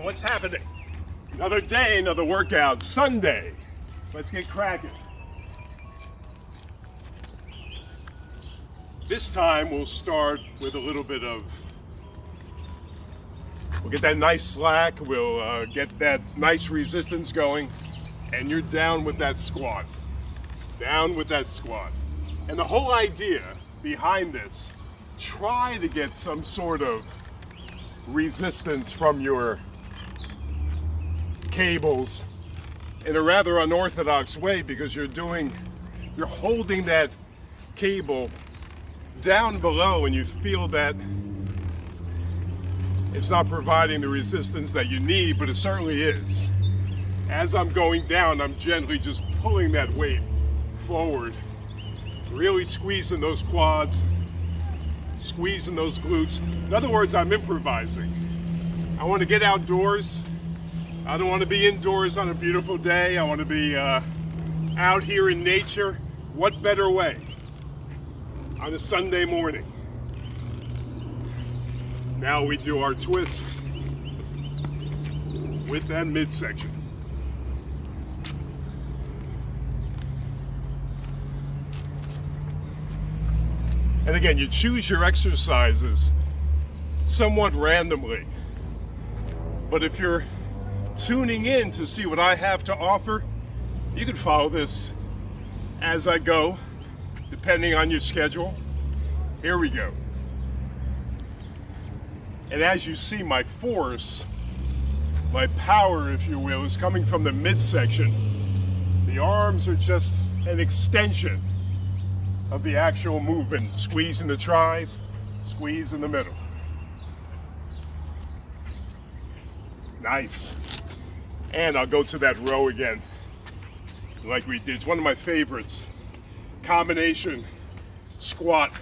What's happening? Another day, another workout, Sunday. Let's get cracking. This time we'll start with a little bit of, we'll get that nice slack, we'll get that nice resistance going, and you're down with that squat. Down with that squat. And the whole idea behind this, try to get some sort of resistance from your cables in a rather unorthodox way, because you're holding that cable down below and you feel that it's not providing the resistance that you need, but it certainly is. As I'm going down, I'm gently just pulling that weight forward, really squeezing those quads, squeezing those glutes. In other words, I'm improvising. I want to get outdoors. I don't want to be indoors on a beautiful day. I want to be out here in nature. What better way on a Sunday morning? Now we do our twist with that midsection. And again, you choose your exercises somewhat randomly. But if you're tuning in to see what I have to offer, you can follow this as I go, depending on your schedule. Here we go. And as you see, my force, my power, if you will, is coming from the midsection. The arms are just an extension of the actual movement. Squeeze in the tris, squeeze in the middle. Nice. And I'll go to that row again, like we did. It's one of my favorites. Combination squat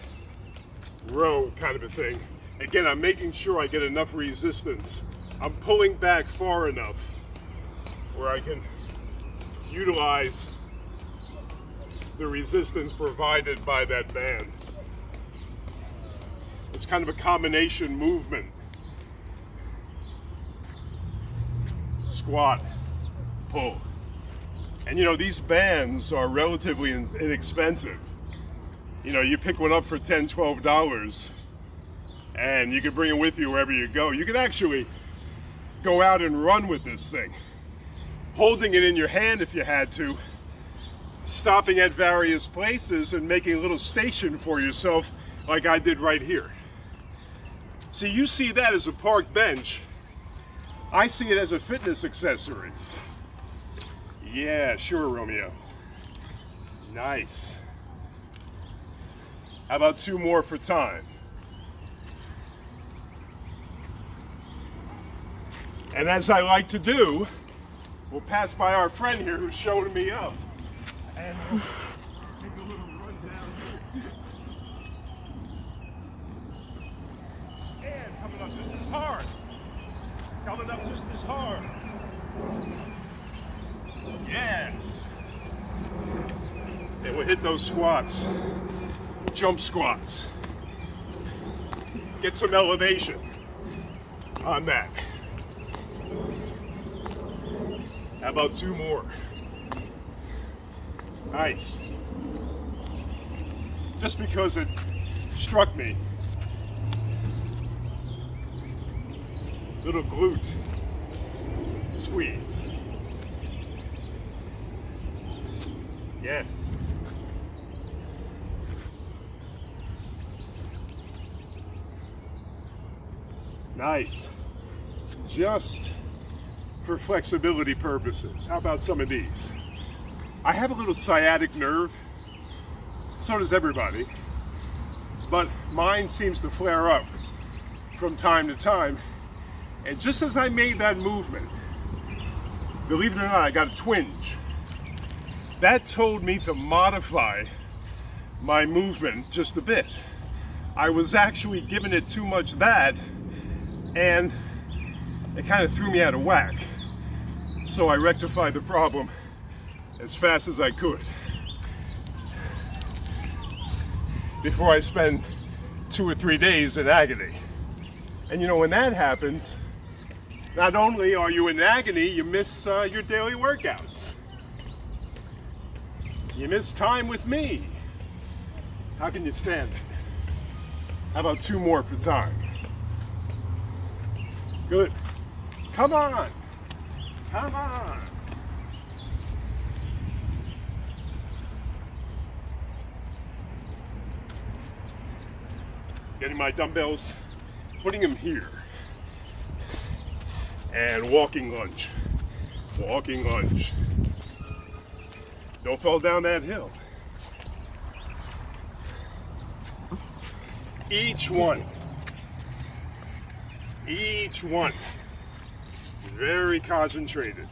row kind of a thing. Again, I'm making sure I get enough resistance. I'm pulling back far enough where I can utilize the resistance provided by that band. It's kind of a combination movement. Squat, pull. And you know, these bands are relatively inexpensive. You know, you pick one up for $10, $12 and you can bring it with you wherever you go. You can actually go out and run with this thing, holding it in your hand if you had to, stopping at various places and making a little station for yourself like I did right here. See, you see that as a park bench. I see it as a fitness accessory. Yeah, sure, Romeo. Nice. How about two more for time? And as I like to do, we'll pass by our friend here who's showing me up. And we'll take a little run down here. And coming up just as hard. Coming up just as hard. Yes. And we'll hit those squats. Jump squats. Get some elevation on that. How about two more? Nice. Just because it struck me. Little glute squeeze. Yes. Nice. Just for flexibility purposes. How about some of these? I have a little sciatic nerve. So does everybody. But mine seems to flare up from time to time. And just as I made that movement, believe it or not, I got a twinge. That told me to modify my movement just a bit. I was actually giving it too much that, and it kind of threw me out of whack. So I rectified the problem as fast as I could before I spend 2 or 3 days in agony. And you know, when that happens, Not only are you in agony, you miss your daily workouts. You miss time with me. How can you stand it? How about 2 more for time? Good. Come on. Come on. Getting my dumbbells, putting them here. And walking lunge. Walking lunge. Don't fall down that hill. Each one, very concentrated.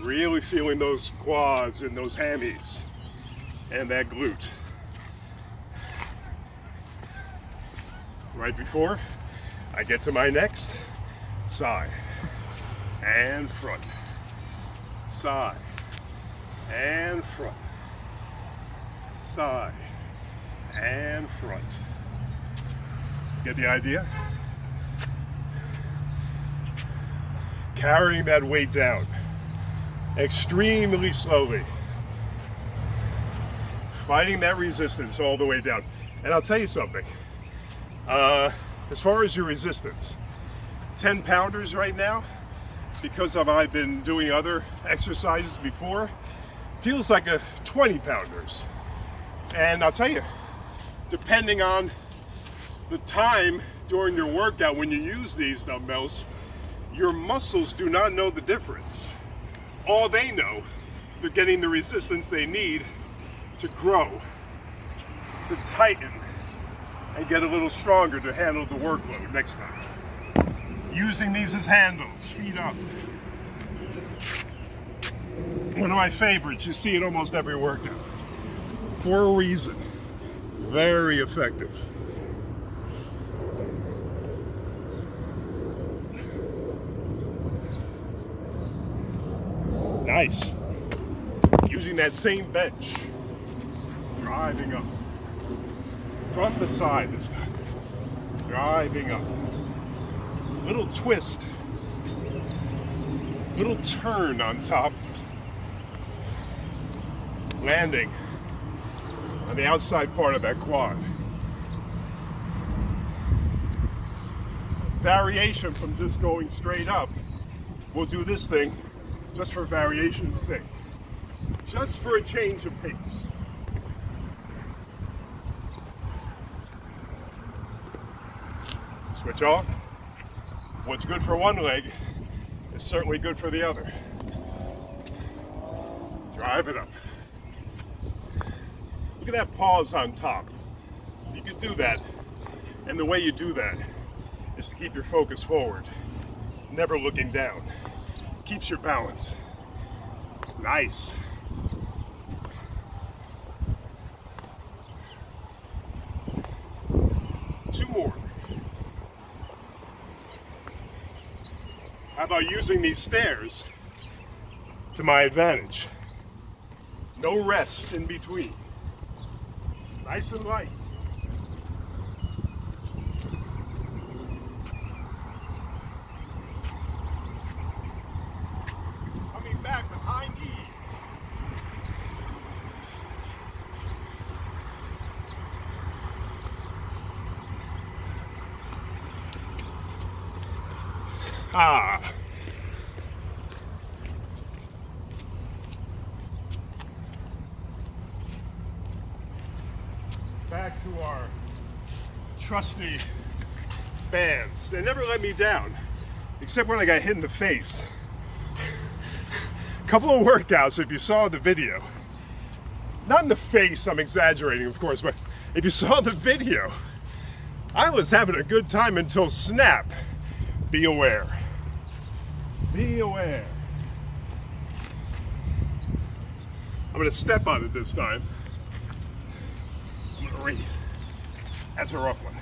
Really feeling those quads and those hammies and that glute. Right before I get to my next, side and front, side and front, side and front. Get the idea? Carrying that weight down extremely slowly. Fighting that resistance all the way down. And I'll tell you something. As far as your resistance, 10 pounders right now, because I've been doing other exercises before, feels like a 20 pounders. And I'll tell you, depending on the time during your workout when you use these dumbbells, your muscles do not know the difference. All they know, they're getting the resistance they need to grow, to tighten, and get a little stronger to handle the workload next time. Using these as handles, feet up. One of my favorites, you see it almost every workout. For a reason. Very effective. Nice. Using that same bench. Driving up. From the side this time. Driving up. Little twist. Little turn on top. Landing on the outside part of that quad. Variation from just going straight up. We'll do this thing just for variation's sake. Just for a change of pace. Switch off. What's good for one leg is certainly good for the other. Drive it up. Look at that pause on top. You can do that, and the way you do that is to keep your focus forward, never looking down. Keeps your balance. Nice. Two more. How about using these stairs to my advantage? No rest in between. Nice and light. Coming back behind ease. Back to our trusty bands. They never let me down, except when I got hit in the face. A couple of workouts, if you saw the video. Not in the face, I'm exaggerating, of course, but if you saw the video, I was having a good time until snap. Be aware. Be aware. I'm going to step on it this time. I'm going to raise. That's a rough one.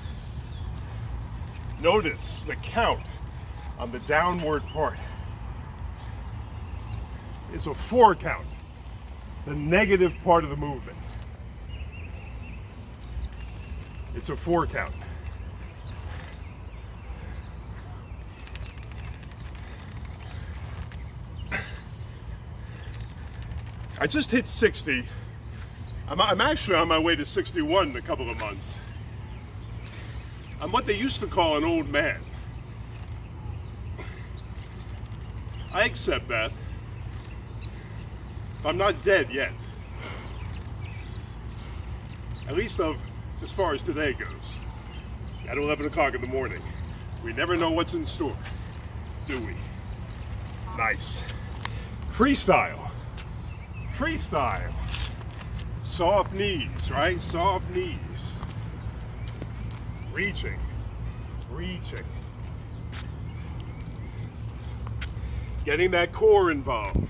Notice the count on the downward part. It's a 4 count, the negative part of the movement. It's a 4 count. I just hit 60. I'm actually on my way to 61 in a couple of months. I'm what they used to call an old man. I accept that. I'm not dead yet. At least as far as today goes. At 11 o'clock in the morning. We never know what's in store, do we? Nice. Freestyle. Freestyle. Soft knees, right? Soft knees. Reaching. Reaching. Getting that core involved.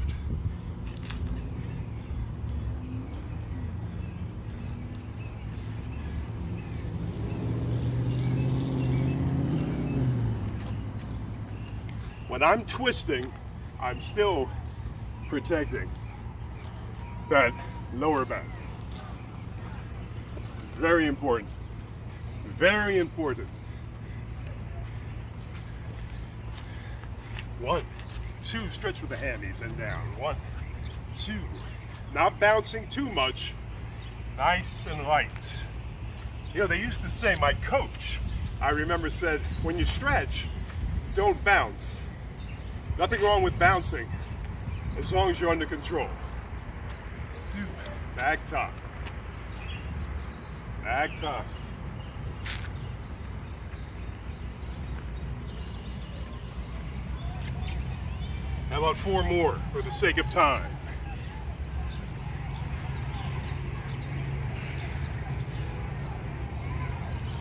When I'm twisting, I'm still protecting that lower back. Very important. Very important. 1, 2, stretch with the hammies and down. 1, 2. Not bouncing too much. Nice and light. You know, they used to say, my coach, I remember, said, when you stretch, don't bounce. Nothing wrong with bouncing, as long as you're under control. 2, back top. Back top. How about 4 more for the sake of time?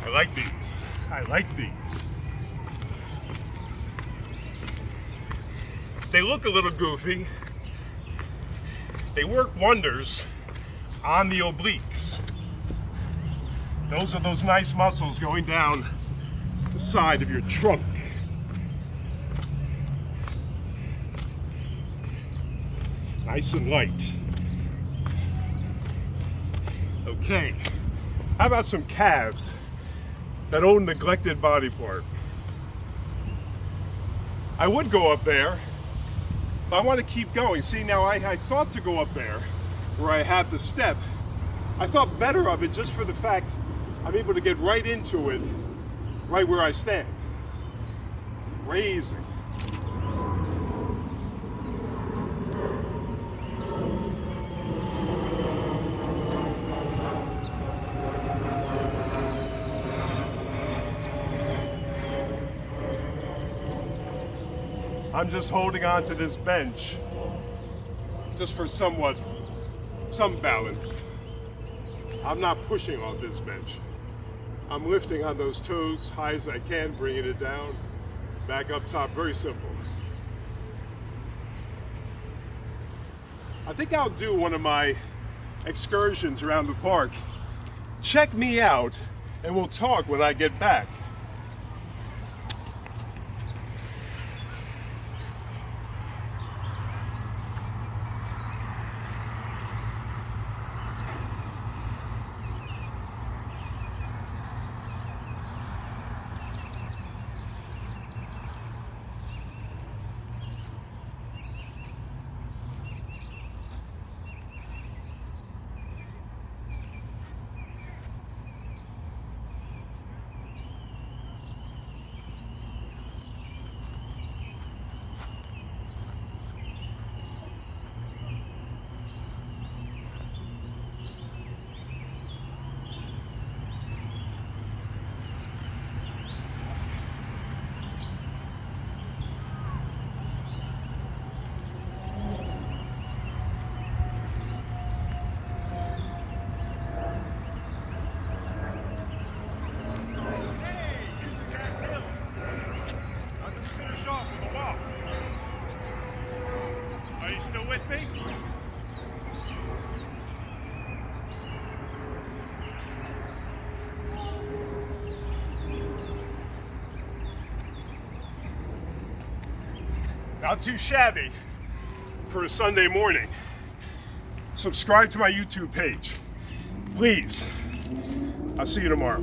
I like these. I like these. They look a little goofy. They work wonders on the obliques. Those are those nice muscles going down the side of your trunk. Nice and light. Okay, how about some calves, that old neglected body part? I would go up there, but I want to keep going. See, now I thought to go up there where I have the step. I thought better of it just for the fact I'm able to get right into it, right where I stand. Raising. I'm just holding on to this bench just for some balance. I'm not pushing off this bench. I'm lifting on those toes high as I can, bringing it down, back up top, very simple. I think I'll do one of my excursions around the park. Check me out and we'll talk when I get back. With me? Not too shabby for a Sunday morning. Subscribe to my YouTube page, please. I'll see you tomorrow.